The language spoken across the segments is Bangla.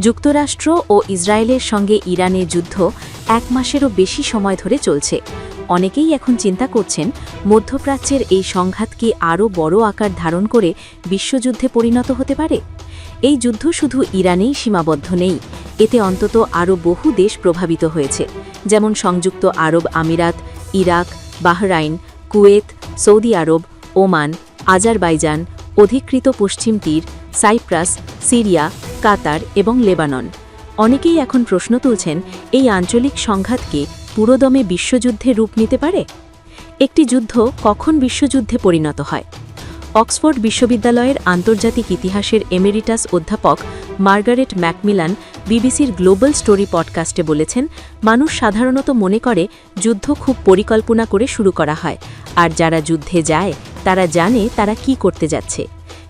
যুক্তরাষ্ট্র ও ইসরায়েলের সঙ্গে ইরানের যুদ্ধ 1 মাসেরও বেশি সময় ধরে চলছে। অনেকেই এখন চিন্তা করছেন, মধ্যপ্রাচ্যের এই সংঘাত কি আরও বড় আকার ধারণ করে বিশ্বযুদ্ধে পরিণত হতে পারে। এই যুদ্ধ শুধু ইরানেই সীমাবদ্ধ নেই, এতে অন্তত আরও বহু দেশ প্রভাবিত হয়েছে, যেমন সংযুক্ত আরব আমিরাত, ইরাক, বাহরাইন, কুয়েত, সৌদি আরব, ওমান, আজারবাইজান, অধিকৃত পশ্চিম তীর, সাইপ্রাস, সিরিয়া, কাতার এবং লেবানন। অনেকেই এখন প্রশ্ন তুলছেন, এই আঞ্চলিক সংঘাতকে পুরোদমে বিশ্বযুদ্ধে রূপ নিতে পারে। একটি যুদ্ধ কখন বিশ্বযুদ্ধে পরিণত হয়? অক্সফোর্ড বিশ্ববিদ্যালয়ের আন্তর্জাতিক ইতিহাসের এমেরিটাস অধ্যাপক মার্গারেট ম্যাকমিলান বিবিসির গ্লোবাল স্টোরি পডকাস্টে বলেছেন, মানুষ সাধারণত মনে করে যুদ্ধ খুব পরিকল্পনা করে শুরু করা হয়, আর যারা যুদ্ধে যায় তারা জানে তারা কি করতে যাচ্ছে।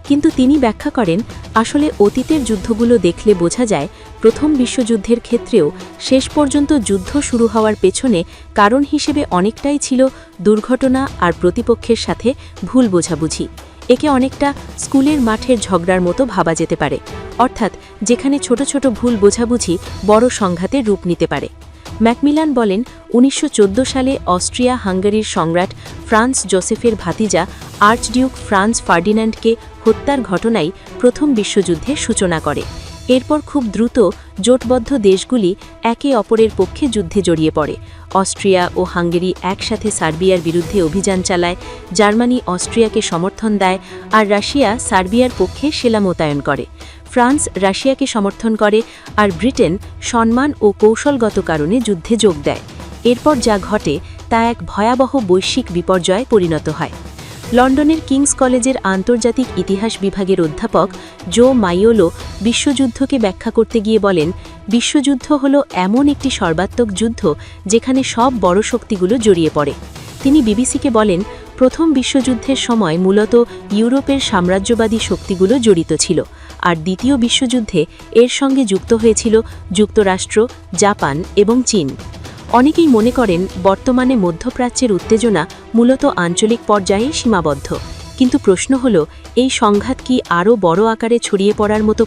কিন্তু তিনি ব্যাখ্যা করেন, আসলে অতীতের যুদ্ধগুলো দেখলে বোঝা যায় প্রথম বিশ্বযুদ্ধের ক্ষেত্রেও শেষ পর্যন্ত যুদ্ধ শুরু হওয়ার পেছনে কারণ হিসেবে অনেকটাই ছিল দুর্ঘটনা আর প্রতিপক্ষের সাথে ভুল বোঝাবুঝি। একে অনেকটা স্কুলের মাঠের ঝগড়ার মতো ভাবা যেতে পারে, অর্থাৎ যেখানে ছোট ছোট ভুল বোঝাবুঝি বড় সংঘাতে রূপ নিতে পারে। ম্যাকমিলান বলেন, 1914 সালে অস্ট্রিয়া হাঙ্গারির সম্রাট ফ্রান্স জোসেফের ভাতিজা আর্চডিউক ফ্রান্স ফার্ডিন্যান্ডকে হত্যার ঘটনাই প্রথম বিশ্বযুদ্ধের সূচনা করে। এরপর খুব দ্রুত জোটবদ্ধ দেশগুলি একে অপরের পক্ষে যুদ্ধে জড়িয়ে পড়ে। অস্ট্রিয়া ও হাঙ্গেরি একসাথে সার্বিয়ার বিরুদ্ধে অভিযান চালায়, জার্মানি অস্ট্রিয়াকে সমর্থন দেয়, আর রাশিয়া সার্বিয়ার পক্ষে সেনা মোতায়েন করে। ফ্রান্স রাশিয়াকে সমর্থন করে, আর ব্রিটেন সম্মান ও কৌশলগত কারণে যুদ্ধে যোগ দেয়। এরপর যা ঘটে তা এক ভয়াবহ বৈশ্বিক বিপর্যয়ে পরিণত হয়। লন্ডনের কিংস কলেজের আন্তর্জাতিক ইতিহাস বিভাগের অধ্যাপক জো মাইওলো বিশ্বযুদ্ধকে ব্যাখ্যা করতে গিয়ে বলেন, বিশ্বযুদ্ধ হল এমন একটি সর্বাত্মক যুদ্ধ যেখানে সব বড় শক্তিগুলো জড়িয়ে পড়ে। তিনি বিবিসিকে বলেন, প্রথম বিশ্বযুদ্ধের সময় মূলত ইউরোপের সাম্রাজ্যবাদী শক্তিগুলো জড়িত ছিল, আর দ্বিতীয় বিশ্বযুদ্ধে এর সঙ্গে যুক্ত হয়েছিল যুক্তরাষ্ট্র, জাপান এবং চীন। অনেকেই মনে করেন বর্তমানে মধ্যপ্রাচ্যের উত্তেজনা মূলত আঞ্চলিক পর্যায়ে সীমাবদ্ধ, কিন্তু প্রশ্ন হল, এই সংঘাত কি আরও বড় আকারে ছড়িয়ে পড়ার মতো